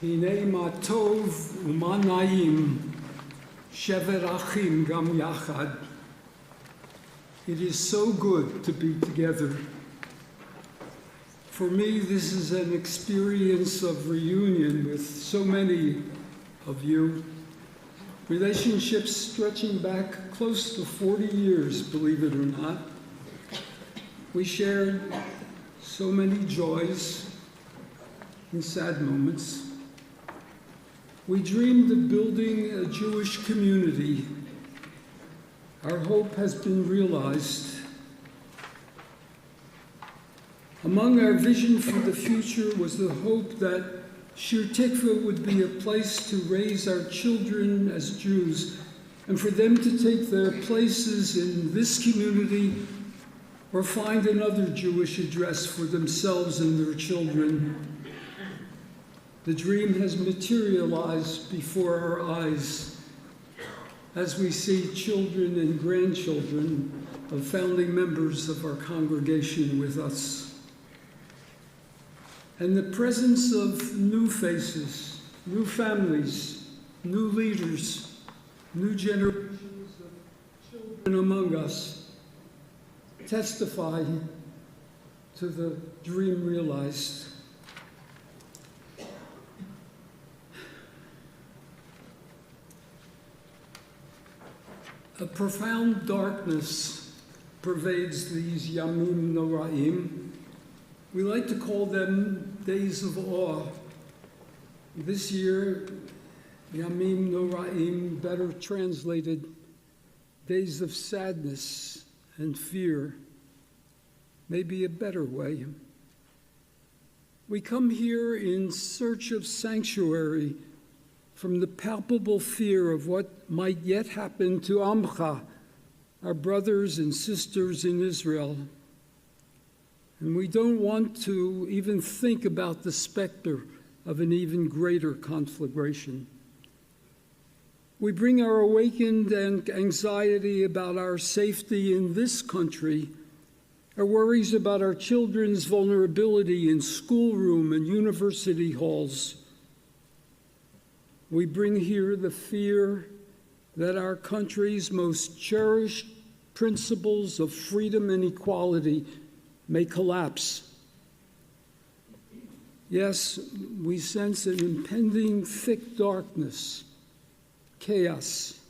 הנה מה טוב ומה נעים, שבר אחים גם יחד. It is so good to be together. For me, this is an experience of reunion with so many of you. Relationships stretching back close to 40 years, believe it or not. We shared so many joys and sad moments. We dreamed of building a Jewish community. Our hope has been realized. Among our vision for the future was the hope that Shir Tikva would be a place to raise our children as Jews and for them to take their places in this community or find another Jewish address for themselves and their children. The dream has materialized before our eyes as we see children and grandchildren of founding members of our congregation with us. And the presence of new faces, new families, new leaders, new generations of children among us testify to the dream realized. A profound darkness pervades these Yamim Noraim. We like to call them days of awe. This year, Yamim Noraim, better translated, days of sadness and fear, may be a better way. We come here in search of sanctuary from the palpable fear of what might yet happen to Amcha, our brothers and sisters in Israel. And we don't want to even think about the specter of an even greater conflagration. We bring our awakened anxiety about our safety in this country, our worries about our children's vulnerability in schoolroom and university halls. We bring here the fear that our country's most cherished principles of freedom and equality may collapse. Yes, we sense an impending thick darkness, chaos.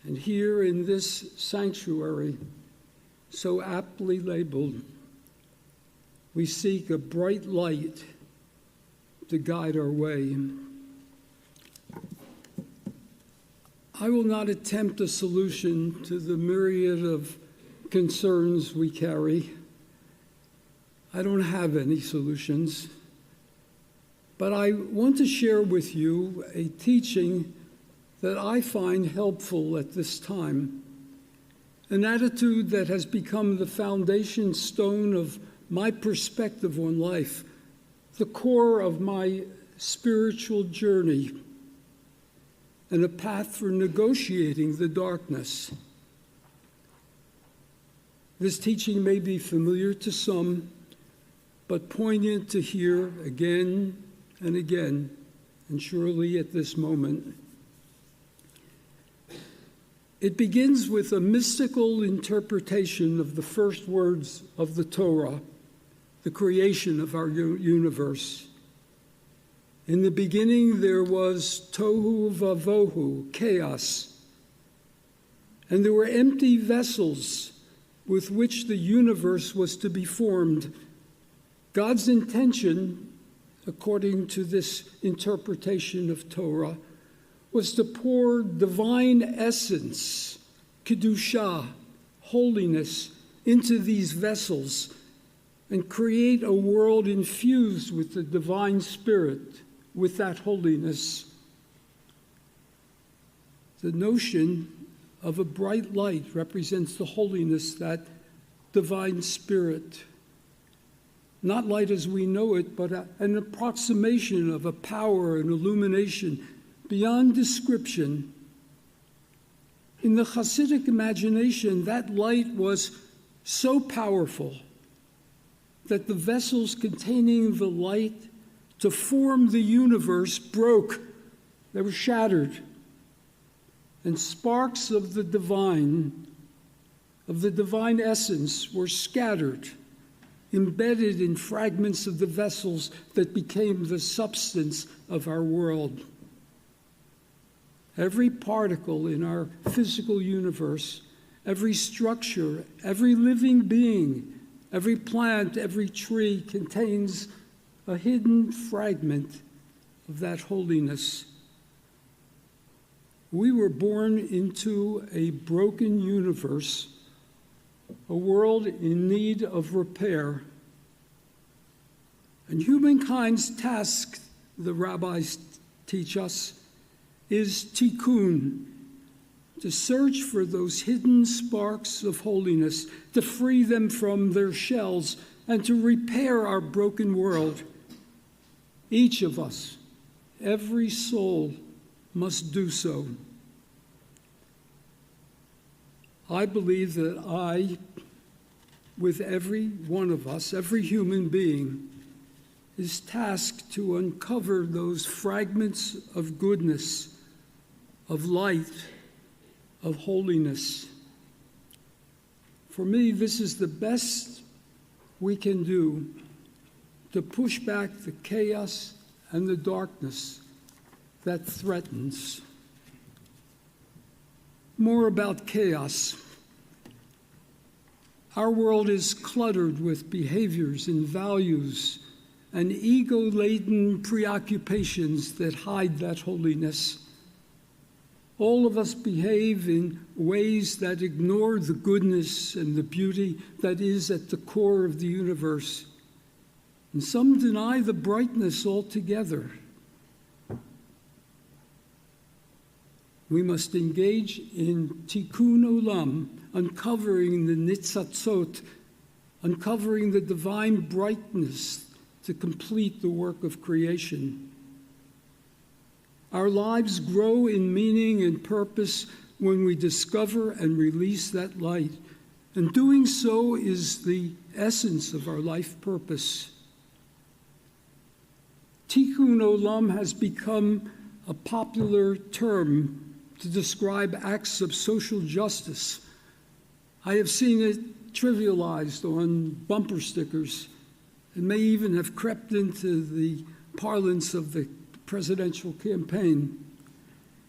And here in this sanctuary, so aptly labeled, we seek a bright light to guide our way. I will not attempt a solution to the myriad of concerns we carry. I don't have any solutions, but I want to share with you a teaching that I find helpful at this time, an attitude that has become the foundation stone of my perspective on life, the core of my spiritual journey, and a path for negotiating the darkness. This teaching may be familiar to some, but poignant to hear again and again, and surely at this moment. It begins with a mystical interpretation of the first words of the Torah, the creation of our universe. In the beginning, there was tohu vavohu, chaos, and there were empty vessels with which the universe was to be formed. God's intention, according to this interpretation of Torah, was to pour divine essence, kedusha, holiness, into these vessels and create a world infused with the divine spirit, with that holiness. The notion of a bright light represents the holiness, that divine spirit. Not light as we know it, but an approximation of a power and illumination beyond description. In the Hasidic imagination, that light was so powerful that the vessels containing the light to form the universe broke. They were shattered. And sparks of the divine essence, were scattered, embedded in fragments of the vessels that became the substance of our world. Every particle in our physical universe, every structure, every living being, every plant, every tree contains a hidden fragment of that holiness. We were born into a broken universe, a world in need of repair. And humankind's task, the rabbis teach us, is tikkun, to search for those hidden sparks of holiness, to free them from their shells, and to repair our broken world. Each of us, every soul, must do so. I believe that I, with every one of us, every human being, is tasked to uncover those fragments of goodness, of light, of holiness. For me, this is the best we can do to push back the chaos and the darkness that threatens. More about chaos. Our world is cluttered with behaviors and values and ego-laden preoccupations that hide that holiness. All of us behave in ways that ignore the goodness and the beauty that is at the core of the universe. And some deny the brightness altogether. We must engage in tikkun olam, uncovering the nitzatzot, uncovering the divine brightness to complete the work of creation. Our lives grow in meaning and purpose when we discover and release that light, and doing so is the essence of our life purpose. Tikkun olam has become a popular term to describe acts of social justice. I have seen it trivialized on bumper stickers and may even have crept into the parlance of the presidential campaign.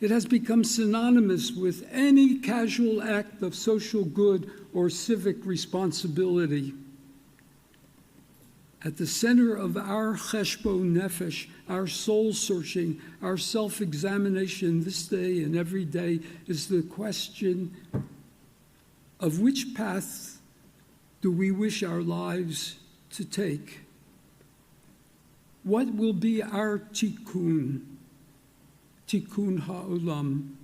It has become synonymous with any casual act of social good or civic responsibility. At the center of our cheshbon nefesh, our soul-searching, our self-examination this day and every day is the question of which path do we wish our lives to take? What will be our tikkun ha'olam?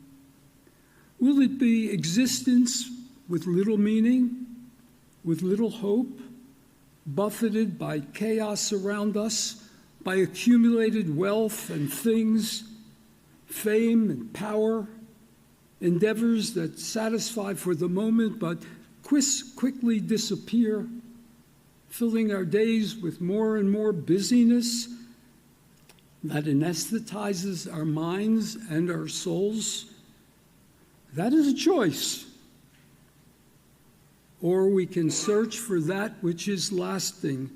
Will it be existence with little meaning, with little hope, buffeted by chaos around us, by accumulated wealth and things, fame and power, endeavors that satisfy for the moment but quickly disappear, filling our days with more and more busyness that anesthetizes our minds and our souls? That is a choice. Or we can search for that which is lasting,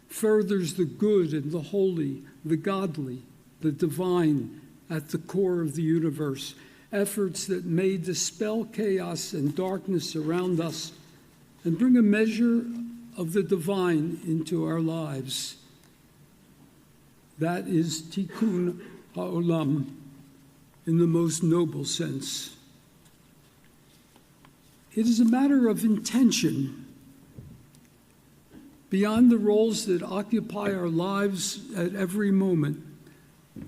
furthers the good and the holy, the godly, the divine at the core of the universe, efforts that may dispel chaos and darkness around us and bring a measure of the divine into our lives. That is tikkun ha'olam in the most noble sense. It is a matter of intention. Beyond the roles that occupy our lives at every moment,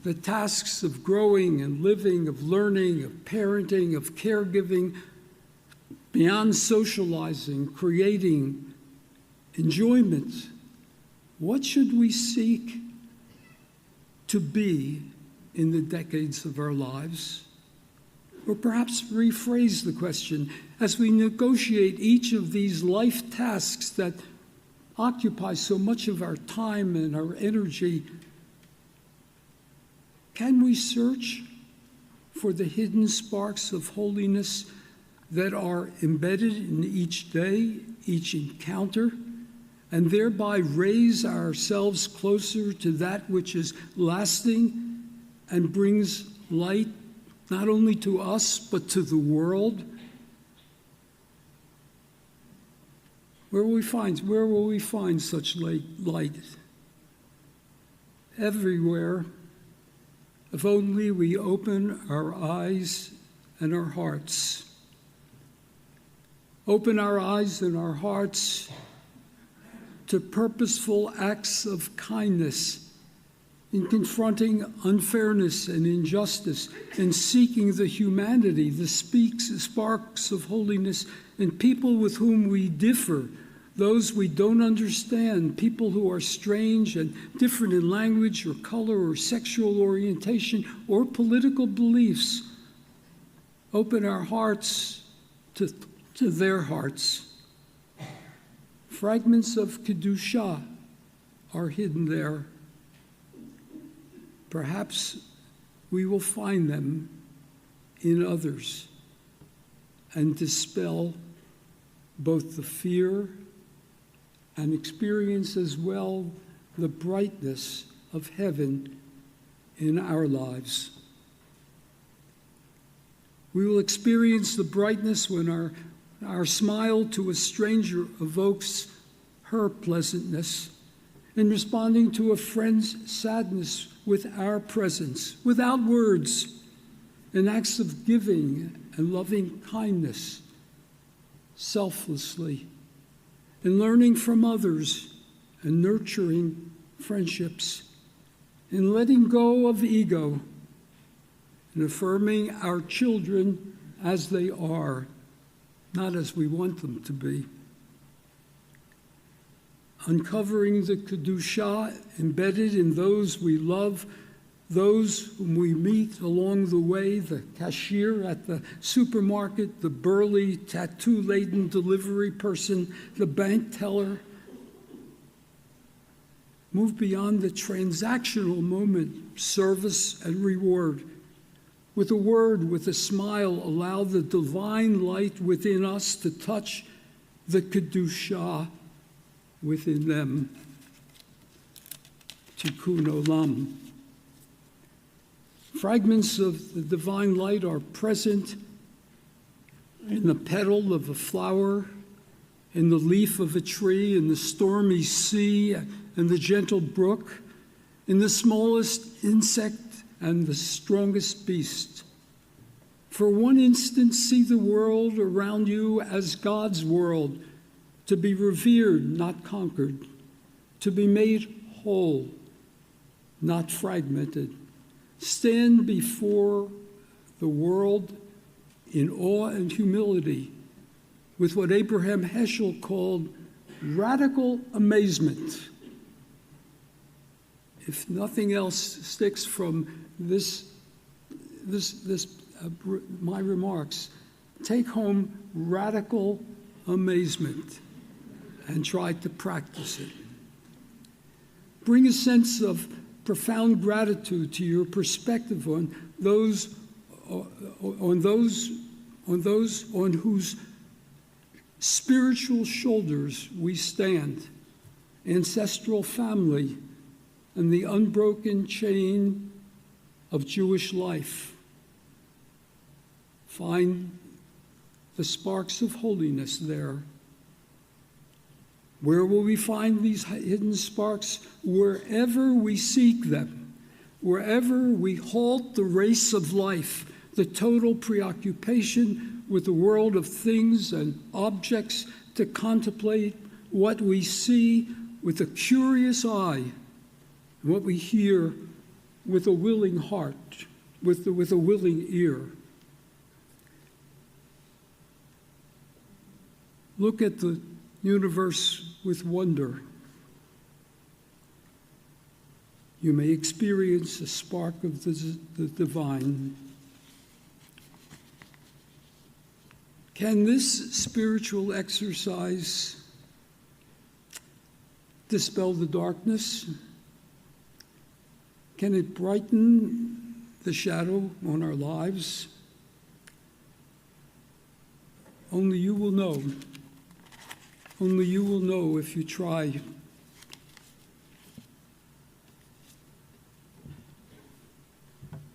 the tasks of growing and living, of learning, of parenting, of caregiving, beyond socializing, creating, enjoyment, what should we seek to be in the decades of our lives? Or perhaps rephrase the question, as we negotiate each of these life tasks that occupy so much of our time and our energy, Can we search for the hidden sparks of holiness that are embedded in each day, each encounter, and thereby raise ourselves closer to that which is lasting and brings light not only to us but to the world? Where will we find such light? Everywhere, if only we open our eyes and our hearts. Open our eyes and our hearts to purposeful acts of kindness in confronting unfairness and injustice and seeking the humanity, the sparks of holiness in people with whom we differ, those we don't understand, people who are strange and different in language or color or sexual orientation or political beliefs. Open our hearts to their hearts. Fragments of Kedusha are hidden there. Perhaps we will find them in others and dispel both the fear and experience as well the brightness of heaven in our lives. We will experience the brightness when our smile to a stranger evokes her pleasantness, in responding to a friend's sadness with our presence, without words, in acts of giving and loving kindness, selflessly, in learning from others and nurturing friendships, in letting go of ego, in affirming our children as they are, not as we want them to be. Uncovering the Kedusha embedded in those we love, those whom we meet along the way, the cashier at the supermarket, the burly, tattoo-laden delivery person, the bank teller. Move beyond the transactional moment, service and reward. With a word, with a smile, allow the divine light within us to touch the Kedusha within them. Tikkun Olam. Fragments of the divine light are present in the petal of a flower, in the leaf of a tree, in the stormy sea and the gentle brook, in the smallest insect and the strongest beast. For one instant, see the world around you as God's world, to be revered, not conquered, to be made whole, not fragmented. Stand before the world in awe and humility with what Abraham Heschel called radical amazement. If nothing else sticks from my remarks, take home radical amazement and try to practice it. Bring a sense of profound gratitude to your perspective on those on whose spiritual shoulders we stand, ancestral family, and the unbroken chain of Jewish life. Find the sparks of holiness there. Where will we find these hidden sparks? Wherever we seek them, wherever we halt the race of life, the total preoccupation with the world of things and objects, to contemplate what we see with a curious eye, and what we hear with a willing heart, with a willing ear. Look at the universe with wonder. You may experience a spark of the divine. Can this spiritual exercise dispel the darkness? Can it brighten the shadow on our lives? Only you will know. Only you will know if you try.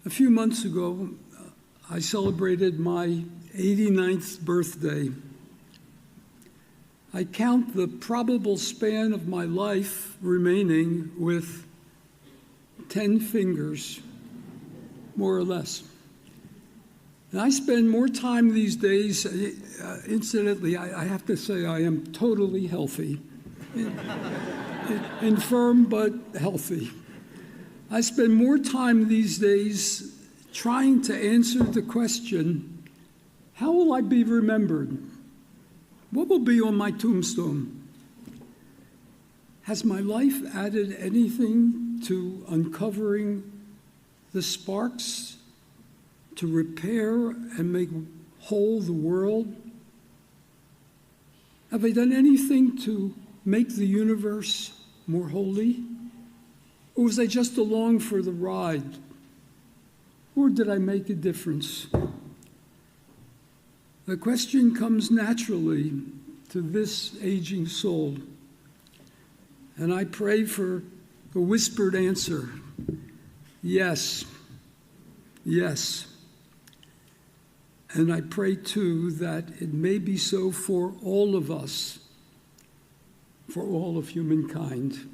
A few months ago, I celebrated my 89th birthday. I count the probable span of my life remaining with 10 fingers, more or less. And I spend more time these days, incidentally, I have to say I am totally healthy. Infirm, but healthy. I spend more time these days trying to answer the question, how will I be remembered? What will be on my tombstone? Has my life added anything to uncovering the sparks to repair and make whole the world? Have I done anything to make the universe more holy? Or was I just along for the ride? Or did I make a difference? The question comes naturally to this aging soul. And I pray for a whispered answer. Yes. Yes. And I pray, too, that it may be so for all of us, for all of humankind.